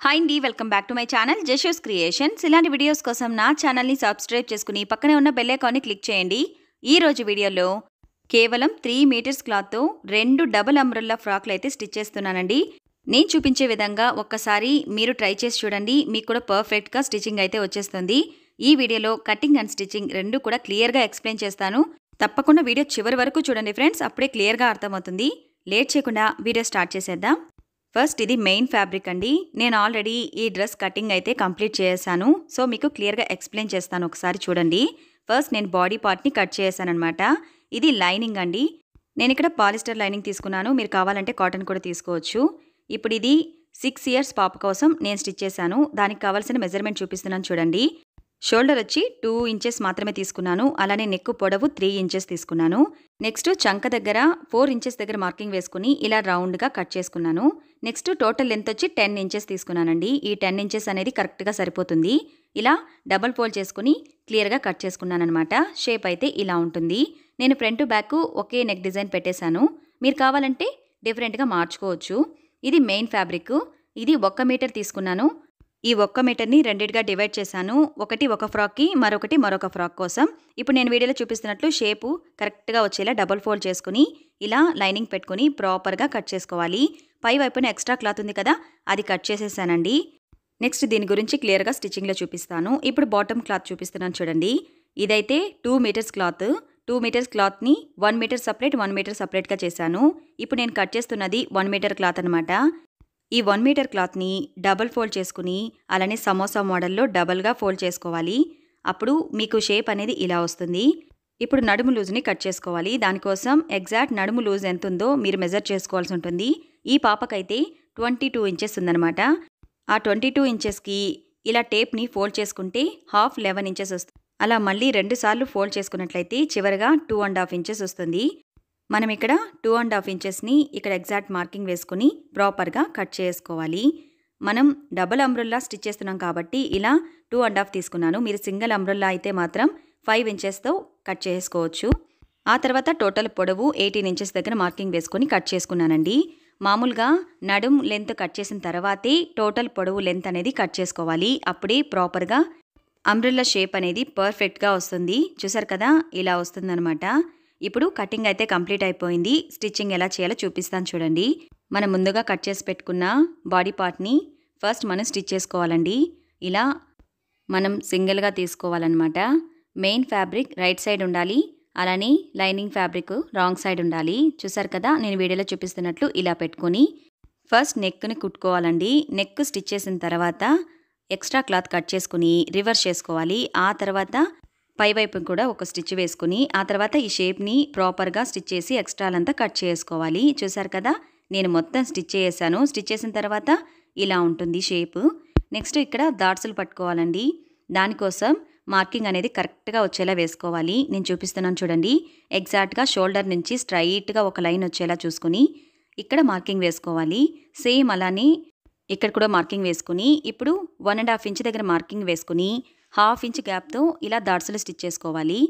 Hi అండి, welcome back to my channel Jashu's creations. ఇలాంటి videos కోసం నా ఛానల్ని సబ్స్క్రైబ్ చేసుకుని పక్కనే ఉన్న బెల్ ఐకాన్ని క్లిక్ చేయండి. ఈ రోజు వీడియోలో కేవలం 3 మీటర్స్ క్లాత్తో 2 డబుల్ అంబ్రెల్లా ఫ్రాక్లు అయితే స్టిచ్ చేస్తున్నానండి. నేను చూపించే విధంగా ఒక్కసారి మీరు ట్రై చేసి చూడండి, మీకు కూడా పర్ఫెక్ట్గా స్టిచ్చింగ్ అయితే వచ్చేస్తుంది. ఈ వీడియోలో కటింగ్ అండ్ స్టిచ్చింగ్ రెండు కూడా క్లియర్గా ఎక్స్ప్లెయిన్ చేస్తాను. తప్పకుండా వీడియో చివరి వరకు చూడండి ఫ్రెండ్స్, అప్పుడే క్లియర్గా అర్థమవుతుంది. లేట్ చేయకుండా వీడియో స్టార్ట్ చేసేద్దాం. ఫస్ట్ ఇది మెయిన్ ఫ్యాబ్రిక్ అండి. నేను ఆల్రెడీ ఈ డ్రెస్ కటింగ్ అయితే కంప్లీట్ చేశాను. సో మీకు క్లియర్గా ఎక్స్ప్లెయిన్ చేస్తాను, ఒకసారి చూడండి. ఫస్ట్ నేను బాడీ పార్ట్ని కట్ చేశాను అనమాట. ఇది లైనింగ్ అండి. నేను ఇక్కడ పాలిస్టర్ లైనింగ్ తీసుకున్నాను, మీరు కావాలంటే కాటన్ కూడా తీసుకోవచ్చు. ఇప్పుడు ఇది 6 ఇయర్స్ పాప కోసం నేను స్టిచ్ చేశాను. దానికి కావాల్సిన మెజర్మెంట్ చూపిస్తున్నాను చూడండి. షోల్డర్ వచ్చి 2 ఇంచెస్ మాత్రమే తీసుకున్నాను. అలానే నెక్ పొడవు 3 ఇంచెస్ తీసుకున్నాను. నెక్స్ట్ చంక దగ్గర 4 ఇంచెస్ దగ్గర మార్కింగ్ వేసుకుని ఇలా రౌండ్గా కట్ చేసుకున్నాను. నెక్స్ట్ టోటల్ లెంత్ వచ్చి 10 ఇంచెస్ తీసుకున్నానండి. ఈ 10 ఇంచెస్ అనేది కరెక్ట్గా సరిపోతుంది. ఇలా డబల్ ఫోల్డ్ చేసుకుని క్లియర్గా కట్ చేసుకున్నాను అనమాట. షేప్ అయితే ఇలా ఉంటుంది. నేను ఫ్రంట్ బ్యాక్ ఒకే నెక్ డిజైన్ పెట్టేశాను. మీరు కావాలంటే డిఫరెంట్గా మార్చుకోవచ్చు. ఇది మెయిన్ ఫ్యాబ్రిక్. ఇది 1 మీటర్ తీసుకున్నాను. ఈ 1 మీటర్ని రెండిటిగా డివైడ్ చేశాను. ఒకటి ఒక ఫ్రాక్కి, మరొకటి మరొక ఫ్రాక్ కోసం. ఇప్పుడు నేను వీడియోలో చూపిస్తున్నట్లు షేపు కరెక్ట్గా వచ్చేలా డబల్ ఫోల్డ్ చేసుకుని ఇలా లైనింగ్ పెట్టుకుని ప్రాపర్గా కట్ చేసుకోవాలి. పై వైపున ఎక్స్ట్రా క్లాత్ ఉంది కదా, అది కట్ చేసేసానండి. నెక్స్ట్ దీని గురించి క్లియర్గా స్టిచ్చింగ్లో చూపిస్తాను. ఇప్పుడు బాటమ్ క్లాత్ చూపిస్తున్నాను చూడండి. ఇదైతే 2 మీటర్స్ క్లాత్. 2 మీటర్స్ క్లాత్ని 1 మీటర్ సపరేట్ 1 మీటర్ సపరేట్గా చేశాను. ఇప్పుడు నేను కట్ చేస్తున్నది 1 మీటర్ క్లాత్ అనమాట. ఈ 1 మీటర్ క్లాత్ని డబల్ ఫోల్డ్ చేసుకుని అలానే సమోసా మోడల్లో డబల్గా ఫోల్డ్ చేసుకోవాలి. అప్పుడు మీకు షేప్ అనేది ఇలా వస్తుంది. ఇప్పుడు నడుము లూజ్ని కట్ చేసుకోవాలి. దానికోసం ఎగ్జాక్ట్ నడుము లూజ్ ఎంత ఉందో మీరు మెజర్ చేసుకోవాల్సి ఉంటుంది. ఈ పాపకైతే 22 ఇంచెస్ ఉందన్నమాట. ఆ 22 ఇంచెస్కి ఇలా టేప్ని ఫోల్డ్ చేసుకుంటే హాఫ్ 11 ఇంచెస్ వస్తుంది. అలా మళ్ళీ 2 సార్లు ఫోల్డ్ చేసుకున్నట్లయితే చివరిగా 2.5 ఇంచెస్ వస్తుంది. మనం ఇక్కడ 2.5 ఇంచెస్ని ఇక్కడ ఎగ్జాక్ట్ మార్కింగ్ వేసుకుని ప్రాపర్గా కట్ చేసుకోవాలి. మనం డబుల్ అంబ్రెల్లా స్టిచ్ చేస్తున్నాం కాబట్టి ఇలా 2.5 తీసుకున్నాను. మీరు సింగిల్ అంబ్రెల్లా అయితే మాత్రం 5 ఇంచెస్తో కట్ చేసుకోవచ్చు. ఆ తర్వాత టోటల్ పొడవు 18 ఇంచెస్ దగ్గర మార్కింగ్ వేసుకొని కట్ చేసుకున్నానండి. మామూలుగా నడుం లెంత్ కట్ చేసిన తర్వాతే టోటల్ పొడవు లెంత్ అనేది కట్ చేసుకోవాలి. అప్పుడే ప్రాపర్గా అంబ్రెల్లా షేప్ అనేది పర్ఫెక్ట్గా వస్తుంది. చూసారు కదా, ఇలా వస్తుందన్నమాట. ఇప్పుడు కటింగ్ అయితే కంప్లీట్ అయిపోయింది. స్టిచ్చింగ్ ఎలా చేయాలో చూపిస్తాను చూడండి. మనం ముందుగా కట్ చేసి పెట్టుకున్న బాడీ పార్ట్ని ఫస్ట్ మనం స్టిచ్ చేసుకోవాలండి. ఇలా మనం సింగిల్గా తీసుకోవాలన్నమాట. మెయిన్ ఫ్యాబ్రిక్ రైట్ సైడ్ ఉండాలి, అలానే లైనింగ్ ఫ్యాబ్రిక్ రాంగ్ సైడ్ ఉండాలి. చూసారు కదా, నేను వీడియోలో చూపిస్తున్నట్లు ఇలా పెట్టుకొని ఫస్ట్ నెక్ని కుట్టుకోవాలండి. నెక్ స్టిచ్ చేసిన తర్వాత ఎక్స్ట్రా క్లాత్ కట్ చేసుకుని రివర్స్ చేసుకోవాలి. ఆ తర్వాత పై వైపు కూడా ఒక స్టిచ్ వేసుకుని ఆ తర్వాత ఈ షేప్ని ప్రాపర్గా స్టిచ్ చేసి ఎక్స్ట్రాలంతా కట్ చేసుకోవాలి. చూసారు కదా, నేను మొత్తం స్టిచ్ చేసాను. స్టిచ్ చేసిన తర్వాత ఇలా ఉంటుంది షేప్. నెక్స్ట్ ఇక్కడ డాట్స్లు పట్టుకోవాలండి. దానికోసం మార్కింగ్ అనేది కరెక్ట్గా వచ్చేలా వేసుకోవాలి. నేను చూపిస్తున్నాను చూడండి. ఎగ్జాక్ట్గా షోల్డర్ నుంచి స్ట్రైట్గా ఒక లైన్ వచ్చేలా చూసుకుని ఇక్కడ మార్కింగ్ వేసుకోవాలి. సేమ్ అలానే ఇక్కడ కూడా మార్కింగ్ వేసుకుని ఇప్పుడు 1.5 ఇంచ్ దగ్గర మార్కింగ్ వేసుకుని హాఫ్ ఇంచ్ గ్యాప్తో ఇలా డాట్స్లు స్టిచ్ చేసుకోవాలి.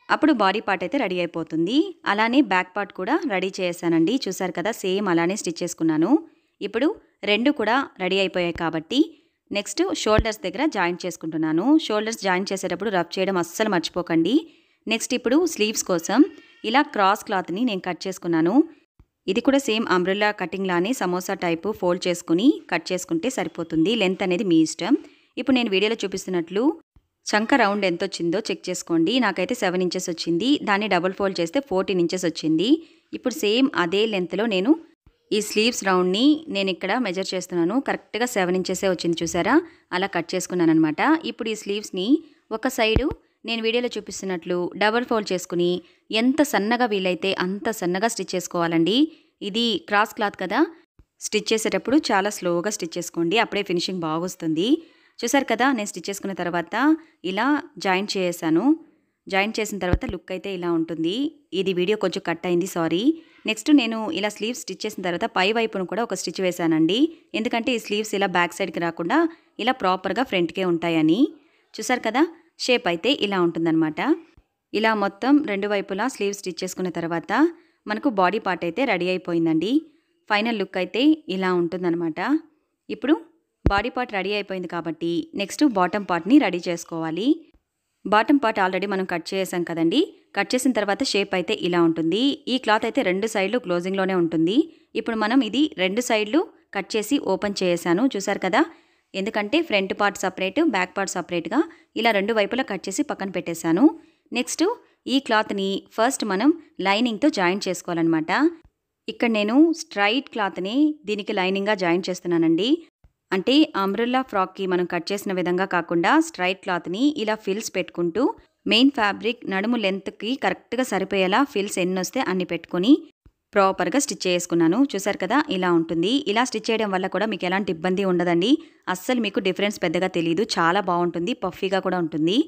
అప్పుడు బాడీ పార్ట్ అయితే రెడీ అయిపోతుంది. అలానే బ్యాక్ పార్ట్ కూడా రెడీ చేశానండి. చూసారు కదా, సేమ్ అలానే స్టిచ్ చేసుకున్నాను. ఇప్పుడు రెండు కూడా రెడీ అయిపోయాయి కాబట్టి నెక్స్ట్ షోల్డర్స్ దగ్గర జాయింట్ చేసుకుంటున్నాను. షోల్డర్స్ జాయింట్ చేసేటప్పుడు రబ్ చేయడం అస్సలు మర్చిపోకండి. నెక్స్ట్ ఇప్పుడు స్లీవ్స్ కోసం ఇలా క్రాస్ క్లాత్ని నేను కట్ చేసుకున్నాను. ఇది కూడా సేమ్ అంబ్రెల్లా కటింగ్ లానే సమోసా టైపు ఫోల్డ్ చేసుకుని కట్ చేసుకుంటే సరిపోతుంది. లెంత్ అనేది మీ ఇష్టం. ఇప్పుడు నేను వీడియోలో చూపిస్తున్నట్లు చంక రౌండ్ ఎంత వచ్చిందో చెక్ చేసుకోండి. నాకైతే 7 ఇంచెస్ వచ్చింది. దాన్ని డబుల్ ఫోల్డ్ చేస్తే 14 ఇంచెస్ వచ్చింది. ఇప్పుడు సేమ్ అదే లెంత్లో నేను ఈ స్లీవ్స్ రౌండ్ని నేను ఇక్కడ మెజర్ చేస్తున్నాను. కరెక్ట్గా 7 ఇంచెసే వచ్చింది. చూసారా, అలా కట్ చేసుకున్నాను అనమాట. ఇప్పుడు ఈ స్లీవ్స్ని ఒక సైడు నేను వీడియోలో చూపిస్తున్నట్లు డబుల్ ఫోల్డ్ చేసుకుని ఎంత సన్నగా వీలైతే అంత సన్నగా స్టిచ్ చేసుకోవాలండి. ఇది క్రాస్ క్లాత్ కదా, స్టిచ్ చేసేటప్పుడు చాలా స్లోగా స్టిచ్ చేసుకోండి, అప్పుడే ఫినిషింగ్ బాగొస్తుంది. చూసారు కదా, నేను స్టిచ్ చేసుకున్న తర్వాత ఇలా జాయింట్ చేసాను. జాయింట్ చేసిన తర్వాత లుక్ అయితే ఇలా ఉంటుంది. ఇది వీడియో కొంచెం కట్ అయింది, సారీ. నెక్స్ట్ నేను ఇలా స్లీవ్స్ స్టిచ్ చేసిన తర్వాత పై వైపును కూడా ఒక స్టిచ్ వేసానండి. ఎందుకంటే ఈ స్లీవ్స్ ఇలా బ్యాక్ సైడ్కి రాకుండా ఇలా ప్రాపర్గా ఫ్రంట్కే ఉంటాయని. చూసారు కదా, షేప్ అయితే ఇలా ఉంటుందన్నమాట. ఇలా మొత్తం 2 వైపులా స్లీవ్స్ స్టిచ్ చేసుకున్న తర్వాత మనకు బాడీ పార్ట్ అయితే రెడీ అయిపోయిందండి. ఫైనల్ లుక్ అయితే ఇలా ఉంటుందన్నమాట. ఇప్పుడు బాడీ పార్ట్ రెడీ అయిపోయింది కాబట్టి నెక్స్ట్ బాటమ్ పార్ట్ని రెడీ చేసుకోవాలి. బాటమ్ పార్ట్ ఆల్రెడీ మనం కట్ చేసాం కదండి. కట్ చేసిన తర్వాత షేప్ అయితే ఇలా ఉంటుంది. ఈ క్లాత్ అయితే 2 సైడ్లు క్లోజింగ్లోనే ఉంటుంది. ఇప్పుడు మనం ఇది 2 సైడ్లు కట్ చేసి ఓపెన్ చేసాను, చూసారు కదా. ఎందుకంటే front part separate, back part సపరేట్గా ఇలా 2 వైపులా కట్ చేసి పక్కన పెట్టేశాను. నెక్స్ట్ ఈ క్లాత్ని ఫస్ట్ మనం లైనింగ్తో జాయిన్ చేసుకోవాలన్నమాట. ఇక్కడ నేను స్ట్రైట్ క్లాత్ని దీనికి లైనింగ్గా జాయిన్ చేస్తున్నానండి. అంటే అంబ్రెల్లా ఫ్రాక్కి మనం కట్ చేసిన విధంగా కాకుండా స్ట్రైట్ క్లాత్ని ఇలా ఫిల్స్ పెట్టుకుంటూ మెయిన్ ఫ్యాబ్రిక్ నడుము లెంత్కి కరెక్ట్గా సరిపోయేలా ఫిల్స్ ఎన్ని వస్తే అన్ని పెట్టుకొని ప్రాపర్గా స్టిచ్ చేసుకున్నాను. చూసారు కదా, ఇలా ఉంటుంది. ఇలా స్టిచ్ చేయడం వల్ల కూడా మీకు ఎలాంటి ఇబ్బంది ఉండదండి. అస్సలు మీకు డిఫరెన్స్ పెద్దగా తెలియదు. చాలా బాగుంటుంది, పఫీగా కూడా ఉంటుంది.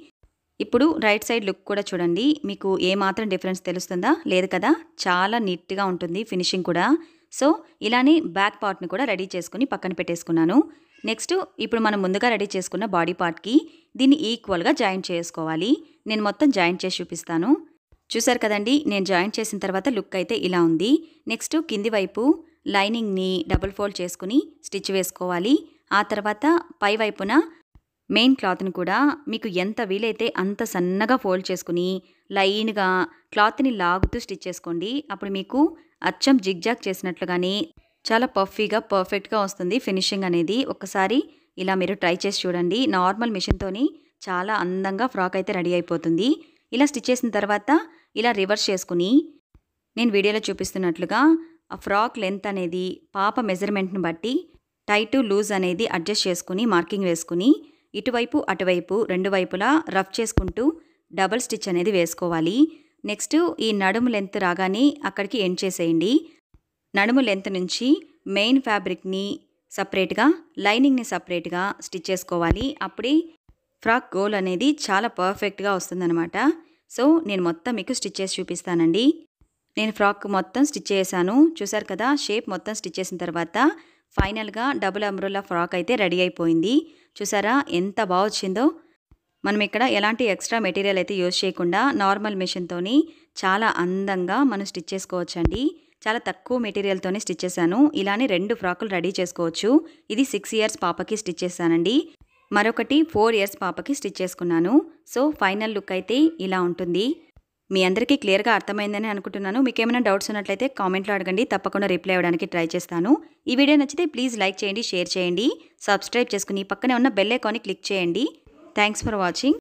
ఇప్పుడు రైట్ సైడ్ లుక్ కూడా చూడండి. మీకు ఏమాత్రం డిఫరెన్స్ తెలుస్తుందా? లేదు కదా. చాలా నీట్గా ఉంటుంది ఫినిషింగ్ కూడా. సో ఇలానే బ్యాక్ పార్ట్ని కూడా రెడీ చేసుకుని పక్కన పెట్టేసుకున్నాను. నెక్స్ట్ ఇప్పుడు మనం ముందుగా రెడీ చేసుకున్న బాడీ పార్ట్కి దీన్ని ఈక్వల్గా జాయిన్ చేసుకోవాలి. నేను మొత్తం జాయిన్ చేసి చూపిస్తాను. చూసారు కదండి, నేను జాయిన్ చేసిన తర్వాత లుక్ అయితే ఇలా ఉంది. నెక్స్ట్ కింది వైపు లైనింగ్ని డబుల్ ఫోల్డ్ చేసుకుని స్టిచ్ వేసుకోవాలి. ఆ తర్వాత పై వైపున మెయిన్ క్లాత్ని కూడా మీకు ఎంత వీలైతే అంత సన్నగా ఫోల్డ్ చేసుకుని లైన్గా క్లాత్ని లాగుతూ స్టిచ్ చేసుకోండి. అప్పుడు మీకు అచ్చం జిగ్జాగ్ చేసినట్లుగానే చాలా పఫీగా పర్ఫెక్ట్గా వస్తుంది ఫినిషింగ్ అనేది. ఒక్కసారి ఇలా మీరు ట్రై చేసి చూడండి. నార్మల్ మిషన్తోని చాలా అందంగా ఫ్రాక్ అయితే రెడీ అయిపోతుంది. ఇలా స్టిచ్ చేసిన తర్వాత ఇలా రివర్స్ చేసుకుని నేను వీడియోలో చూపిస్తున్నట్లుగా ఆ ఫ్రాక్ లెంత్ అనేది పాప మెజర్మెంట్ని బట్టి టైట్ లూజ్ అనేది అడ్జస్ట్ చేసుకుని మార్కింగ్ వేసుకుని ఇటువైపు అటువైపు 2 వైపులా రఫ్ చేసుకుంటూ డబల్ స్టిచ్ అనేది వేసుకోవాలి. నెక్స్ట్ ఈ నడుము లెంత్ రాగానే అక్కడికి ఎండ్ చేసేయండి. నడుము లెంత్ నుంచి మెయిన్ ఫ్యాబ్రిక్ని సపరేట్గా, లైనింగ్ని సపరేట్గా స్టిచ్ చేసుకోవాలి. అప్పుడే ఫ్రాక్ గోల్ అనేది చాలా పర్ఫెక్ట్గా వస్తుందన్నమాట. సో నేను మొత్తం మీకు స్టిచ్ చేసి చూపిస్తానండి. నేను ఫ్రాక్ మొత్తం స్టిచ్ చేశాను. చూసారు కదా, షేప్ మొత్తం స్టిచ్ చేసిన తర్వాత ఫైనల్గా డబుల్ అంబ్రెల్లా ఫ్రాక్ అయితే రెడీ అయిపోయింది. చూసారా ఎంత బాగా వచ్చిందో. మనం ఇక్కడ ఎలాంటి ఎక్స్ట్రా మెటీరియల్ అయితే యూజ్ చేయకుండా నార్మల్ మిషన్తోని చాలా అందంగా మనం స్టిచ్ చేసుకోవచ్చండి. చాలా తక్కువ మెటీరియల్తోనే స్టిచ్ చేశాను. ఇలానే 2 ఫ్రాకులు రెడీ చేసుకోవచ్చు. ఇది 6 ఇయర్స్ పాపకి స్టిచ్ చేశానండి. మరొకటి 4 ఇయర్స్ పాపకి స్టిచ్ చేసుకున్నాను. సో ఫైనల్ లుక్ అయితే ఇలా ఉంటుంది. మీ అందరికీ క్లియర్గా అర్థమైందని అనుకుంటున్నాను. మీకు ఏమైనా డౌట్స్ ఉన్నట్లయితే కామెంట్లో అడగండి, తప్పకుండా రిప్లై ఇవ్వడానికి ట్రై చేస్తాను. ఈ వీడియో నచ్చితే ప్లీజ్ లైక్ చేయండి, షేర్ చేయండి, సబ్స్క్రైబ్ చేసుకుని పక్కనే ఉన్న బెల్ ఐకాన్ని క్లిక్ చేయండి. Thanks for watching.